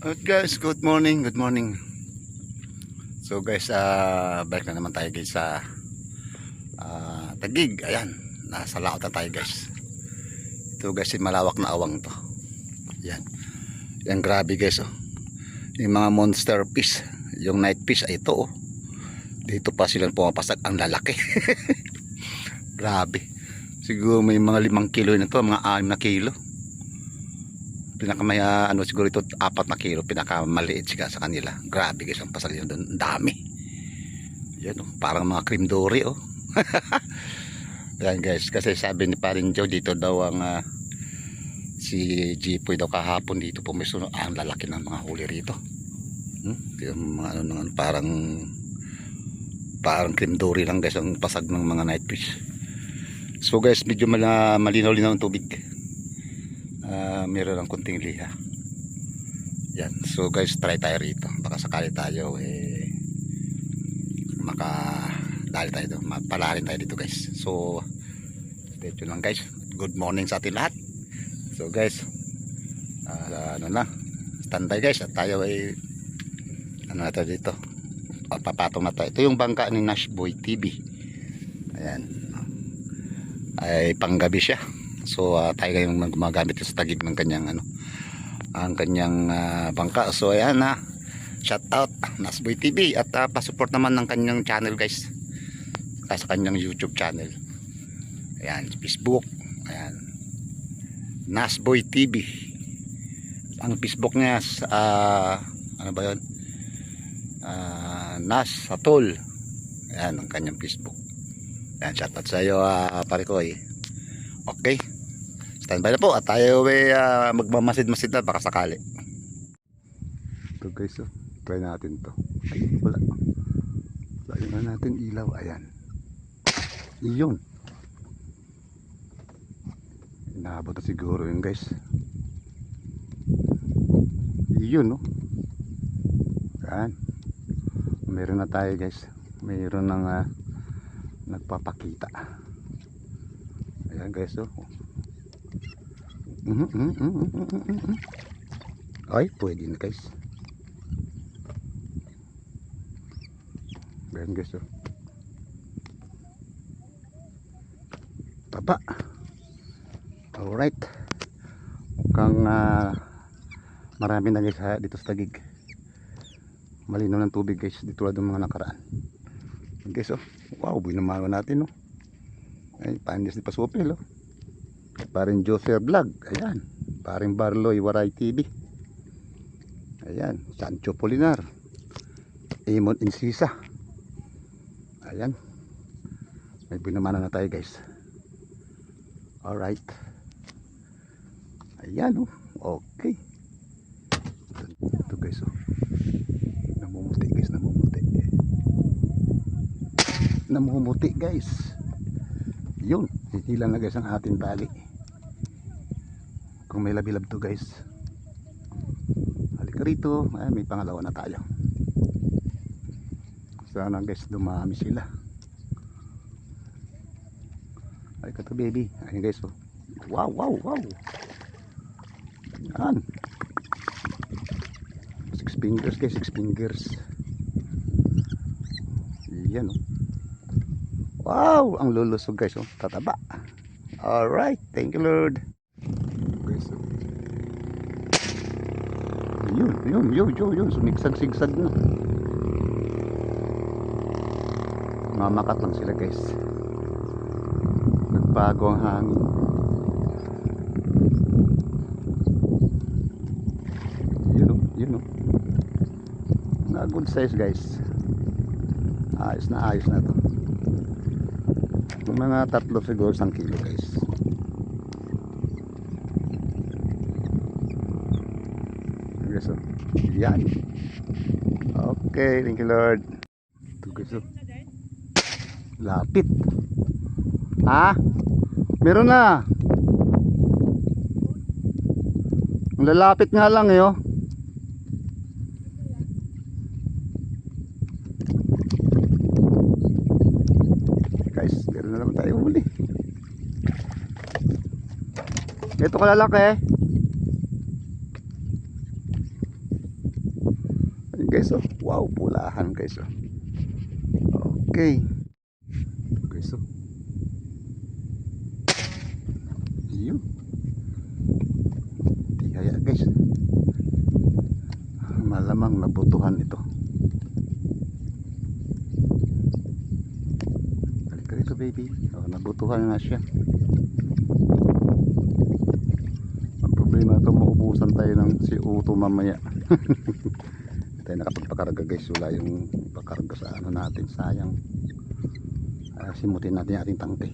Alright guys, good morning, good morning. So guys, balik na naman tayo guys sa Taguig. Ayan, nasa laot na tayo guys. Ito guys, yung malawak na awang to. Ayan, yan grabe guys oh. Yung mga monster fish, yung night fish ay ito oh. Dito pa silang pumapasag, ang lalaki. Grabe. Siguro may mga 5 kilo na to, mga 6 na kilo. Pinakamaya siguro ito 4 na kilo, pinakamaliit siya sa kanila. Grabe guys, ang pasal yun doon, ang dami. Yan oh, parang mga cream dory oh. Yan guys, kasi sabi ni Paring Joe dito daw ang si Jipoy daw kahapon dito pumiso, ang lalaki ng mga huli rito. Yung mga parang cream dory lang guys ang pasag ng mga night fish. So guys, medyo malinaw-linaw ang tubig. Meron lang kunting liha. Yan. So guys, try tayo rito. Baka sakali tayo makadali tayo dito. Mapalarin tayo dito guys. So stay tuned lang guys. Good morning sa atin lahat. So guys, standby guys. At tayo na tayo dito. Papatong na tayo. Ito yung bangka ni Nashboy TV. Ayan. Ay panggabi siya. So tayo ngayong gumagamit sa Taguig ng kanyang ang kanyang bangka. So ayan shout out Nasboy TV at pa-support naman ng kanyang channel guys. Sa kanyang YouTube channel. Ayan, Facebook. Ayan. Nasboy TV. Ang Facebook niya ano ba 'yon? Nas Satol. Ayan ang kanyang Facebook. Ayan, shout out sa iyo pare ko Okay. Standby na po at tayo magmamasid-masid na baka sakali. Ito guys try natin to. Ay, wala na natin ilaw. Ayan. Iyon. Inaabot na siguro yun guys. Iyon no. Ayan. Meron na tayo guys. Meron nang nagpapakita. Ayan guys Ay, pwede na guys. Ayan guys Taba. Alright. Mukhang marami na guys dito sa Taguig. Malinaw ng tubig guys. Dito lang mga nakaraan. Ayan guys wow, binamawa natin Ay, panis ni Pasupil Paring Joser Vlog. Ayan. Paring Barloy Waray TV. Ayan. Sancho Polinar. Amon Insisa. Ayan. May binamana na tayo guys. Alright. Ayan okay. Ito guys namumuti guys. Namumuti guys. Yun. Hihilan na guys ang ating tali. Kung may labilab to guys, halika rito. Ay, may pangalawa na tayo. Sana guys dumami sila. Halika to baby. Ayun guys wow. Yan 6 fingers guys. 6 fingers. Yan wow, ang lulusog guys tataba. Alright, thank you Lord. Guys yun sumigsag-sigsag na. Mamakat lang sila guys. Nagbago ang hangin. Yun na good size guys. Ayos na to. Mga 3 siguro 1 kilo guys. Yan. Okay, thank you Lord. Ito guys lapit. Meron na. Lalapit nga lang guys, meron na naman tayo huli. Ito kalalaki guys, oh. Wow, pulahan guys, oh. Okay. Guys, oh. Yun. Tihaya guys. Malamang nabutuhan ito. Balik ka dito baby. Oh, nabutuhan na siya. Ang problema ito, maubusan tayo ng CO2 mamaya. Tayo nakapagpakarga guys. Wala yung pakarga sa ano natin. Sayang. Simutin natin yung ating tangke.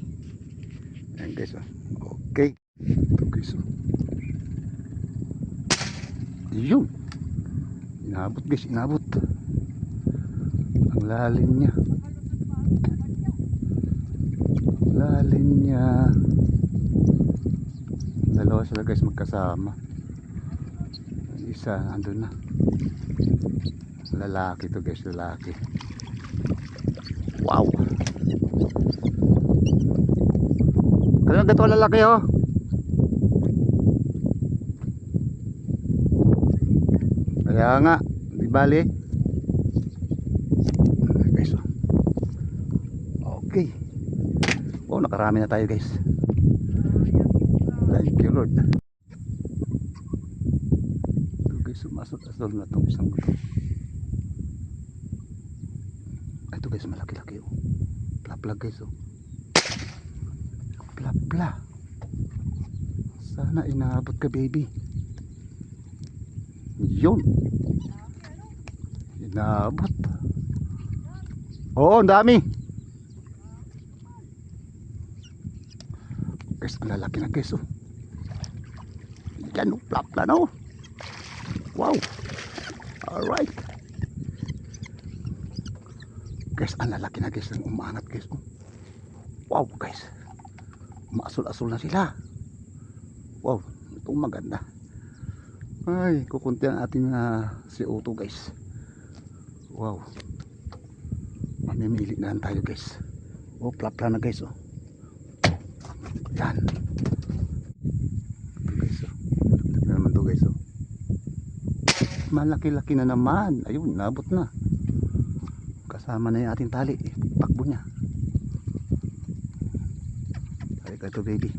Ayan guys, oh. Okay. Ito guys, oh. Yun. Inabot guys, inabot. Ang lalim niya. Lalim niya. Dalawa sila guys magkasama. Isa andun na. Lalaki to guys, lalaki. Wow. Kaya ganito lalaki oh. Kaya nga, di bali. Guys, oh. Okay. Oh, nakarami na tayo guys. Thank you Lord. Ito guys, sumasot-asol na itong isang guto. Ito guys, malaki-laki oh. Plapla guys oh. Plapla. Sana inaabot ka baby. Yun. Inabot. Oo, ang dami. Guys, ang lalaki na guys oh. Yan oh, plapla na oh. Wow. Alright. Guys, ang lalaki na guys. Ang umangat guys oh. Wow guys. Maasul-asul na sila. Wow, itong maganda. Ay, kukunti ang ating CO2 guys. Wow. Mamimili na lang tayo guys. Oh, plapla na guys oh. Yan. Ito guys oh. Ito na naman to guys oh. Malaki-laki na naman. Ayun, nabot na. Kasama na yung ating tali. Pakbo niya. Halika ito baby.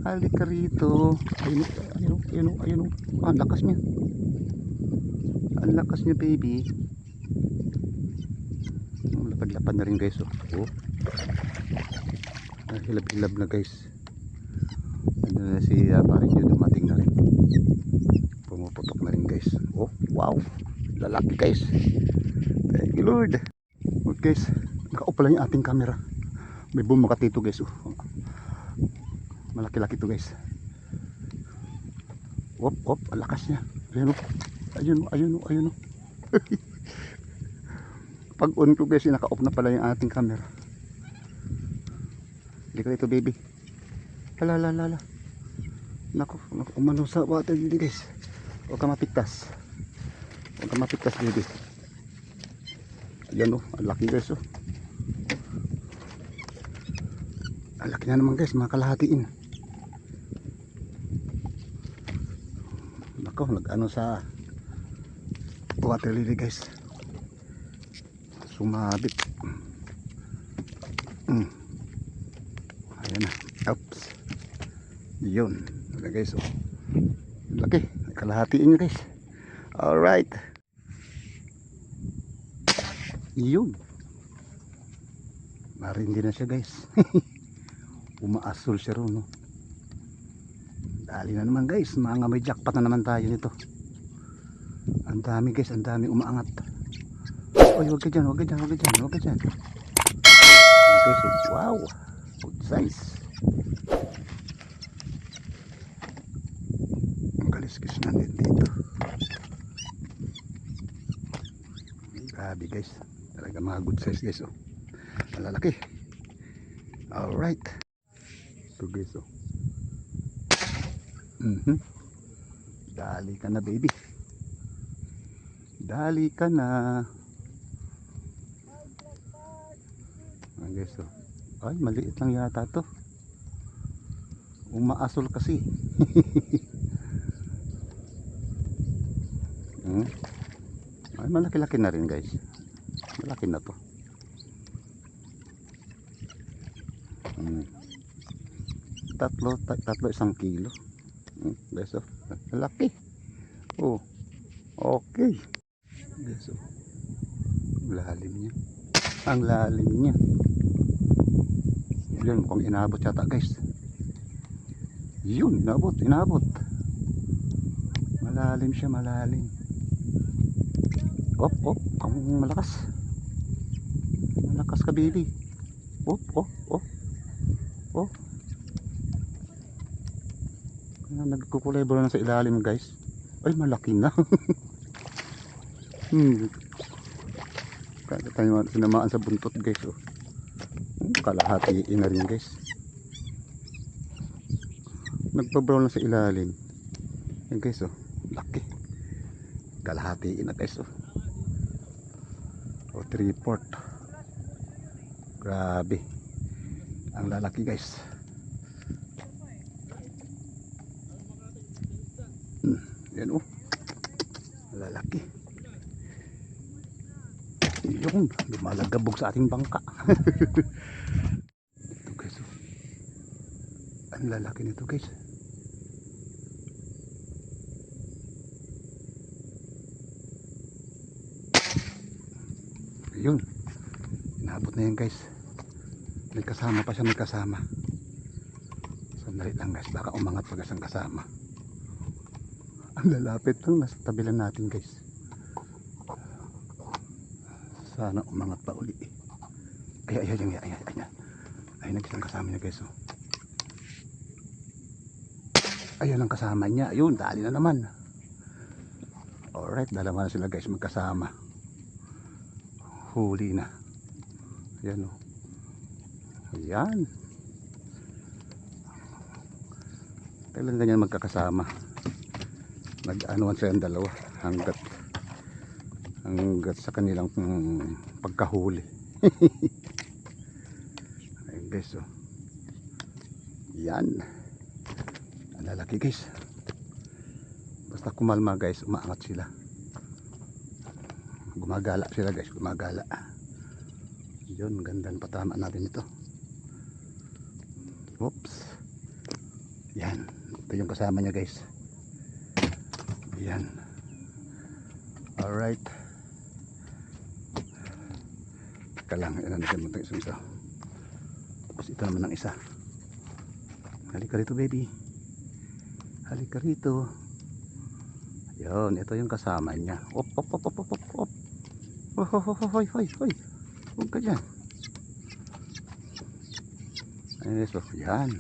Halika rito. Ayun, ayun, ayun, ayun. Ang lakas niya. Ang lakas niya baby. Lapad-lapad na rin guys oh. Oh. Hilab-hilab na guys. Ano na si paring yun, dumating na rin. Pumuputok na rin guys. Oh wow. Lalaki guys. Thank you Lord. Oh guys, naka-off pala yung ating camera. May bumakat dito guys oh. Malaki-laki to guys. Op, op, ang lakas niya. Ayun o. Ayun o, ayun o, ayun o. Pag on ko guys, naka-off na pala yung ating camera. Hindi ka ito baby. Hala, hala, hala. Naku, umano sa water dito guys. Huwag ka mapigtas. Huwag ka mapigtas baby. Ayan o, ang laki guys o. Ang laki na naman guys, mga kalahatiin. Nako, nag-ano sa water lily guys. Sumabit. Ayan na. Oops. Yun. Okay guys. Oh. Laki. Kalahatiin nyo guys. Alright. Yun. Marindi na siya guys. Umaasul siya ron. No? Dali na naman guys. Mga may jackpot na naman tayo nito. Ang dami guys. Ang dami umaangat. Oy, huwag ka dyan. Huwag ka dyan. Huwag ka dyan. Huwag ka dyan. Okay, so, wow. Good size. Ang kaliskis na dito. Grabe guys. Talaga mga good size guys. Oh. Malalaki. Alright. So guys. Oh. Dali ka na baby. Dali ka na. Guys, oh. Ay, maliit lang yata to. Umaasol kasi. Ay, malaki-laki na rin guys. Malaki na to. Tatlo 1 kilo. Guys, oh, malaki. Oh, okay. Guys, oh, lalim niya. Ang lalim niya. Yun, mukhang inabot yata guys. Yun, inabot. Malalim siya, malalim. Op, ang malakas. Malakas ka baby. Oh. Nagkukulay na sa ilalim guys. Ay, malaki na. Kaya tayo sinamaan sa buntot guys. Oh. Kalahati na rin guys. Nagbabrown na sa ilalim. Yan guys, oh, laki. Kalahati na guys, oh. O 3/4. Grabe. Ang lalaki guys. Yan, oh. Lalaki. Yun, lumalagabog sa ating bangka. Ito guys, oh. Ang lalaki nito guys. Yun, inabot na yan guys. May kasama pa siya, may kasama. Sandali lang guys, baka umangat pag isang kasama. Ang lalapit lang, nasa tabilan natin guys. Sana umangat pa uli. Ayan. Ay, nag-isang kasama niya guys, oh. Ayan ang kasama niya. Ayun, dali na naman. Alright, dalawa na sila guys, magkasama. Huli na. Ayan, oh. Ayan. Kailan ganyan magkakasama? Nag-anuan silang dalawa hanggat sa kanilang pagkahuli. Ayun guys, oh. Yan. Ang lalaki guys. Basta kumalma guys, umaangat sila. Gumagala sila guys, gumagala. Yun, ganda ng patama natin ito. Oops. Yan, ito yung kasama niya guys. Yan. Alright. Teka lang, yan natin mo ito. Tapos ito naman ang isa. Halika rito baby. Halika rito. Yun, ito yung kasama niya. Op. Hoy. Huwag ka dyan. Ayun, so, yan.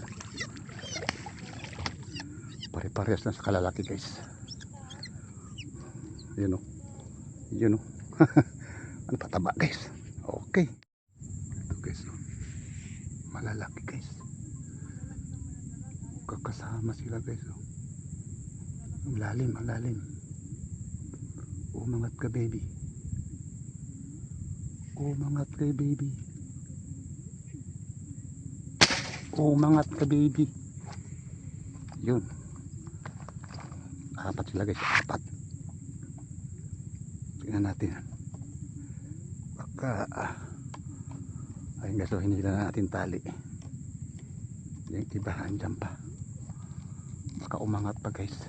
Pare-parehas na sa kalalaki guys. Yun, oh. Ano pataba guys. Okay. Ito guys, oh. Malalaki guys. Kakasama sila guys, oh. Ang lalim. Umangat ka baby. Umangat ka baby. Yun. 4 sila guys, 4. Tingnan natin. Baka ayun guys, so hinila na natin tali. Yung iba andyan pa. Baka umangat pa guys.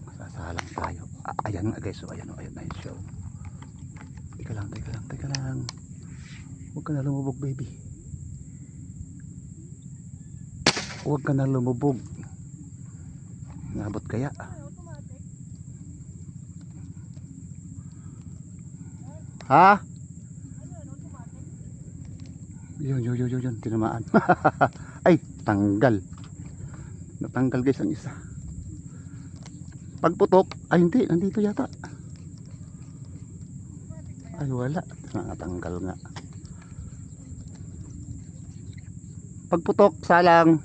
Masasalang tayo. Ayan nga guys, so ayan na yung show. Teka lang. Huwag ka na lumubog baby. Huwag ka na lumubog. Nabot kaya. Ha? Yun, tinamaan. Ay, tanggal. Natanggal guys ang isa. Pagputok, ay hindi, nandito yata. Ay wala, natanggal nga. Pagputok, salang.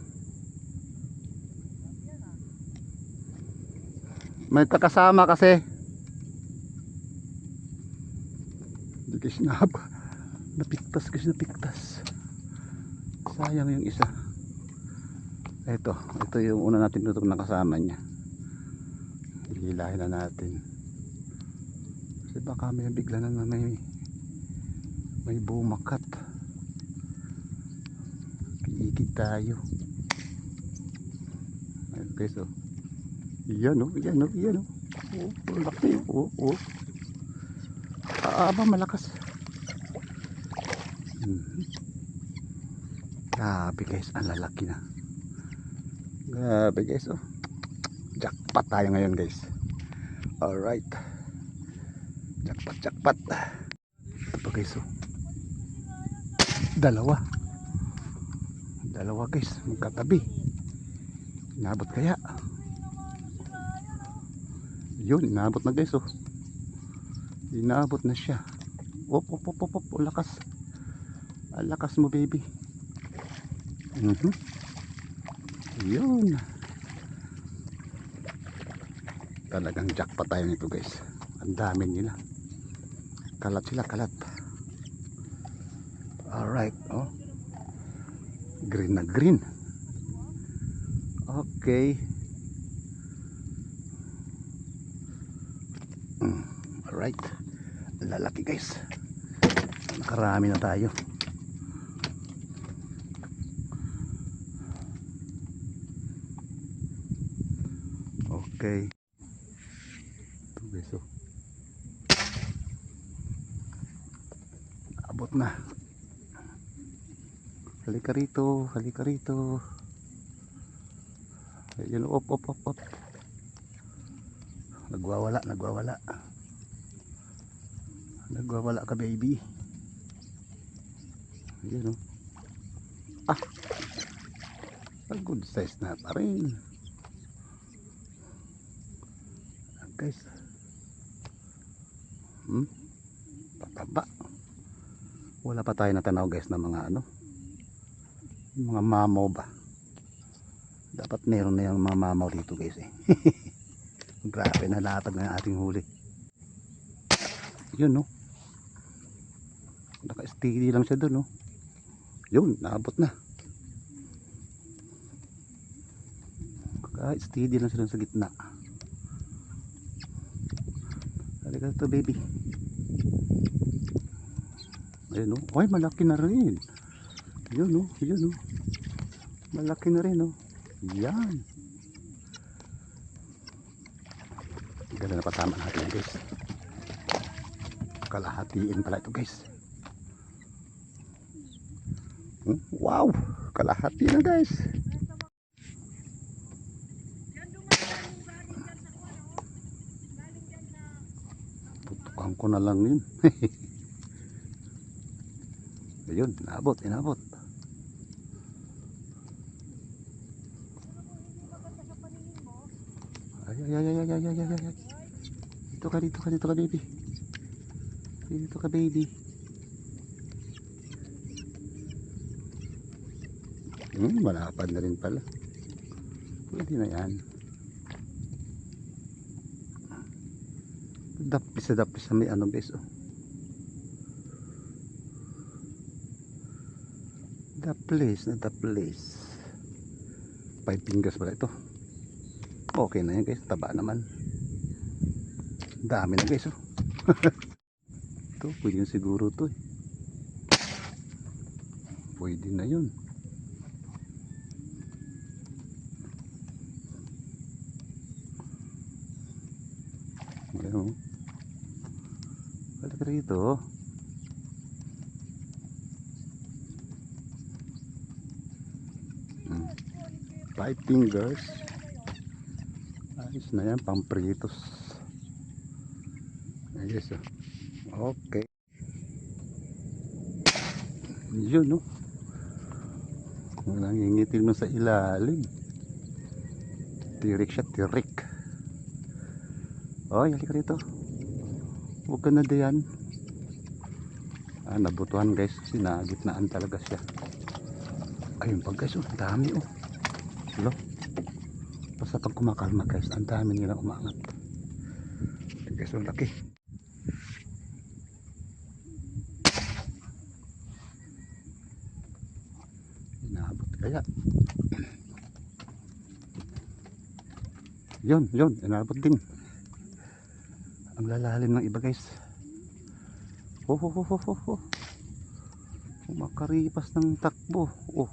May kakasama kasi. Hindi kasi napiktas. Sayang yung isa. Ito yung una natin tutok na kasama niya. Hilahin na natin. baka may bigla na may bumakat. Piigid tayo. Ayun guys, oh. Yan oh, yan oh, yan oh. Oh, laki oh, oh. Malakas. Grabe guys, ang lalaki na. Grabe guys, oh. Jackpot tayo ngayon guys. Alright. Jackpot, jackpot. Ito pa guys, oh. Dalawa guys, magkatabi. Inabot kaya? Yun, inabot na guys, oh. Inabot na siya. Op, lakas. Ang lakas mo baby. Yun. Talagang jackpot tayo nito guys. Ang dami nila. Kalat sila, kalat. Alright, oh. Green na green. Okay. Alright. Lalaki guys. Nakarami na tayo. Okay. Ito guys, oh. Abot na. Halika rito, halika rito. Ayun, op. Nagwawala. Nagwawala ka baby. Ayun, oh. A good size na pa rin. Guys. Pataba. Wala pa tayo natanaw guys ng mga mga mamaw ba. Dapat meron na yung mga mamaw dito guys eh. Grabe na latag na ating huli. Yun no. Naka-steady lang siya doon no. Yun, naabot na. Kahit steady lang siya doon sa gitna. Halika ito baby. Ayun no. Ay malaki na rin. Yun no. Malaki na rin no. Yan. Ganda na patama natin guys. Kalahatiin pala ito guys. Wow. Kalahati na guys. Tutukan ko na lang yun. Ayun, inabot. Ay. Dito ka baby. Dito ka baby. Malapad na rin pala. Pwede na yan. Dapis na may guys oh. The place. 5 fingers pala ito. Okay na yan guys, taba naman. Dami na guys oh. Ito pwede yun siguro to eh. Pwede na yun. Ayan oh. Balik rito oh. Five fingers. Ayos na yan, pampritos. Ayos oh. Okay. Yun no. Nangingitil mo sa ilalim. Tirik siya, tirik. Oh, halika rito. Huwag ka na diyan. Nabutuhan guys. Sinagitnaan talaga siya. Ayun pa guys, oh, dami oh. Hello. Basta pag kumakalma guys, ang dami nila umangat. Guys, ang laki. Inaabot kaya. Yun, inaabot din. Ang lalalim ng iba guys. Oh, oh, oh, oh, oh, oh. Makaripas ng takbo. Oh.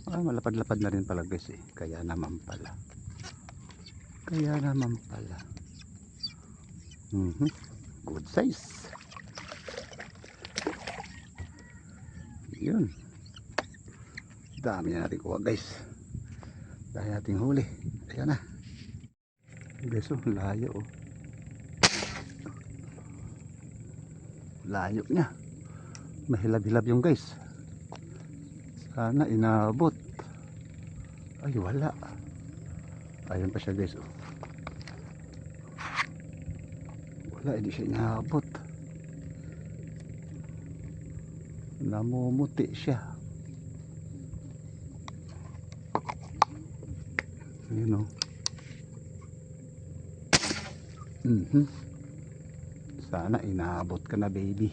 Ah, malapad-lapad na rin pala guys eh. Kaya naman pala. Kaya naman pala. Good size. Yun. Dami na natin kuha guys. Dahil nating huli. Ayan na. Guys oh, layo oh. Layo niya. Mahilab-hilab yung guys. Sana inabot. Ay wala. Ayun pa siya guys oh. Wala, hindi siya inabot. Namumuti siya. Ayun oh. Sana inabot ka na baby.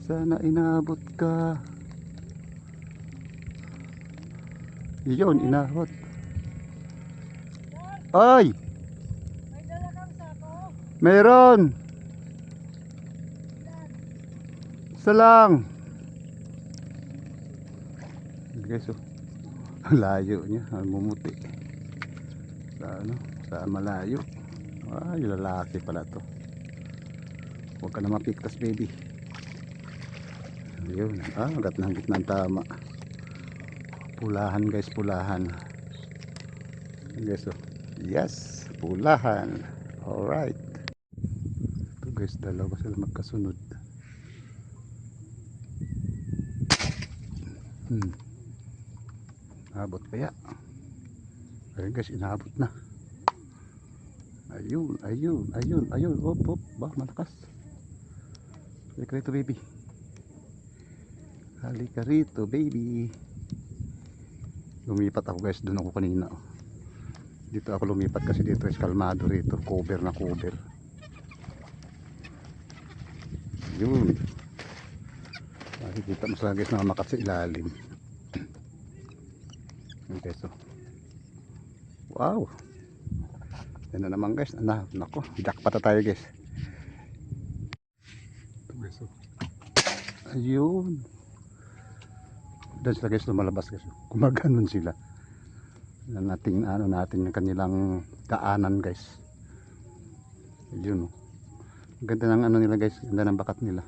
Sana inabot ka. Yun, inabot. Ay! May dala kang sako? Meron! Isa lang. Guys oh. Layo niya, mumuti. Sa ano, sa malayo. Ay, lalaki pala to. Huwag ka na mapiktas baby. Ayun, hanggat na hanggat ng tama. Pulahan guys, pulahan. Guys oh. Yes, pulahan. Alright. Ito guys, dalawa sila magkasunod. Abot kaya. Ayun guys, inabot na. Ayun, ayun, ayun, ayun. Op, op, bah, malakas. Halika rito baby. Halika rito baby. Lumipat ako guys, doon ako kanina. Dito ako lumipat kasi dito is kalmado rito. Cover na cover. Yun. Makikita mo sa guys na makat sa ilalim. Okay, so. Wow. Yan na naman guys. Nako, jackpot na tayo guys. Okay, so. Ayun. Dan sila guys lumalabas guys. Gumaganon sila. Nating ano natin yung kanilang daanan guys. Ayun oh. Ganda ng ano nila guys, ganda ng bakat nila.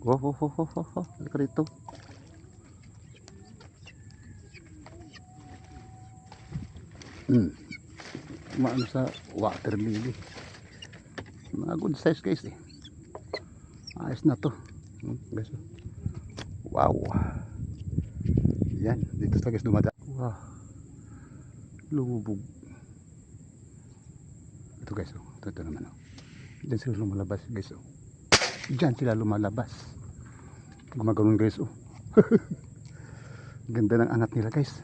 Oh, oh, oh, oh, oh, oh. Halika rito. Maano sa water lily. Mga good size guys eh. Ayos na to. Guys. Wow. Yan, dito sa guys dumada. Wow. Lubog. Ito guys oh. Ito naman oh. Diyan sila lumalabas guys oh. Diyan sila lumalabas. Gumaganoon guys oh. Ganda ng angat nila guys.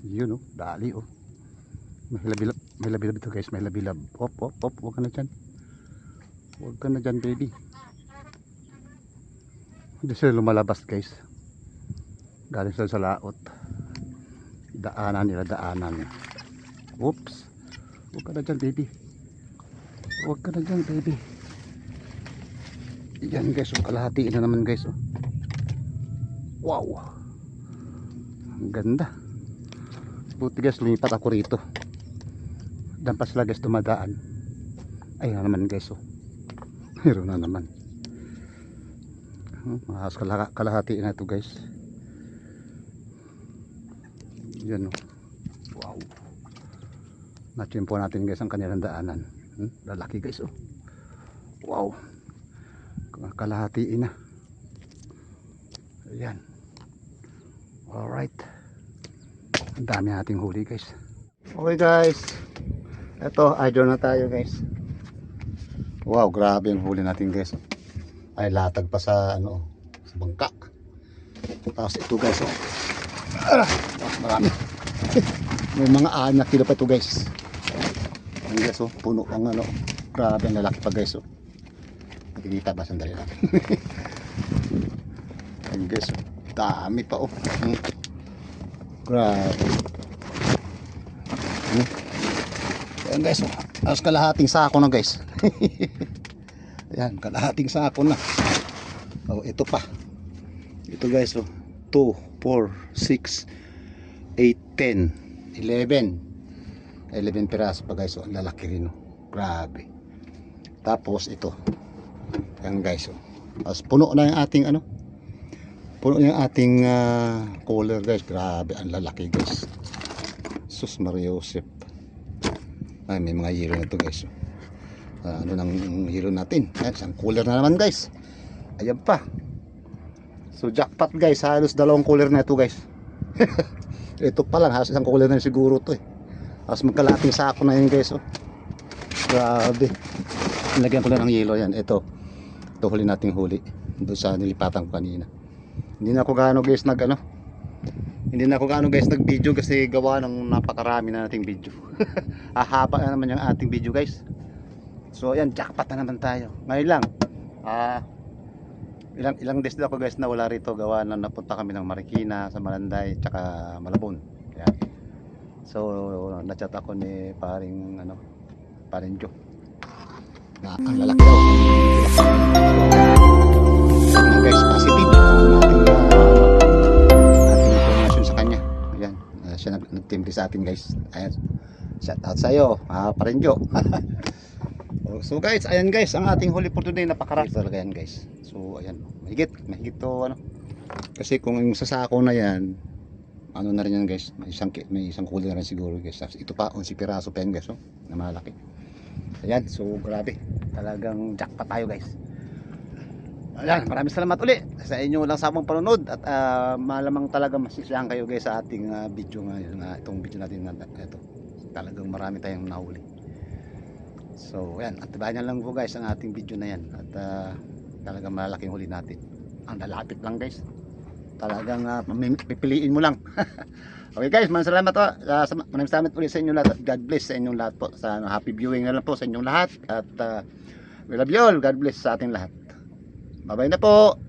Yun oh, dali oh. May labilab ito guys, may labilab. Op, op, op, huwag ka na dyan. Huwag ka na dyan baby. Hindi sila lumalabas guys. Galing sila sa laot. Daanan nila, daanan. Oops. Huwag ka na dyan baby. Huwag ka na dyan baby. Yan guys, oh, kalahatiin na naman guys oh. Wow. Ang ganda. Buti guys, lumipat ako rito. Dampas sila guys dumadaan. Ayun na naman guys oh. Meron na naman. Mahas kalahati na ito guys. Yan oh. Wow. Natsimpo natin guys ang kanilang daanan. Lalaki guys oh. Wow. Kalahati na. Ayan. Alright. Ang dami nating huli guys. Okay guys. Ito, idol na tayo guys. Wow, grabe yung huli natin guys. Ay latag pa sa ano, sa bangka. Tapos ito guys oh. Marami. May mga 6 na kilo pa ito guys. Ang guys oh, puno ang ano. Grabe ang lalaki pa guys oh. Nakikita ba sandali lang. Ang guys oh, dami pa oh. Grabe. Ayan guys oh. Tapos kalahating sako na guys. Ayan, kalahating sako na. Oh, ito pa. Ito guys, oh. 2, 4, 6, 8, 10, 11. 11 piraso pa guys, oh. Ang lalaki rin, oh. Grabe. Tapos ito. Ayan guys, oh. Tapos puno na yung ating ano. Puno yung ating cooler guys. Grabe, ang lalaki guys. Sus Maria Josep. Ay, may mga hero na ito guys, oh. Ano nang hero natin? Ayan, isang cooler na naman guys. Ayan pa. So jackpot guys, halos dalawang cooler na ito guys. Ito pa lang, halos isang cooler na siguro to eh. Halos magkalating sako na yun guys, oh. Grabe. Nilagyan ko lang ng yelo yan. Ito huli nating huli. Doon sa nilipatan ko kanina. Hindi na ako gaano guys nag video kasi gawa ng napakarami na nating video. Hahaba na naman yung ating video guys. So ayan, jackpot na naman tayo. Ngayon lang ilang days na ako guys na wala rito, gawa na napunta kami ng Marikina, sa Malanday, tsaka Malabon. Ayan. So na-chat ako ni paring Joe na ang lalaki daw. Ayan guys, positive ang ating information sa kanya. Ayan, siya nag-timbre sa atin guys. Ayan, shout out sa'yo, paring Joe. So guys, ayan guys, ang ating huli for today, napakarami talaga yan guys. So ayan, mahigit to kasi kung yung sasako na yan, ano na rin yan guys, may isang cooler na rin siguro guys. Tapos ito pa, 11 piraso pa yan guys, oh, na malaki. Ayan, so grabe, talagang jackpot tayo guys. Ayan, maraming salamat uli sa inyo lang samang panonood. At malamang talaga masisiyahan kayo guys sa ating video ngayon, itong video natin na ito. Talagang marami tayong nahuli. So ayan, at bayan lang po guys ang ating video na yan. At talagang malaking huli natin. Ang lalapit lang guys. Talagang pipiliin mo lang. Okay guys, maraming salamat po. Maraming salamat ulit sa inyong lahat. God bless sa inyong lahat po. Happy viewing na lang po sa inyong lahat. At we love you all. God bless sa ating lahat. Bye bye na po.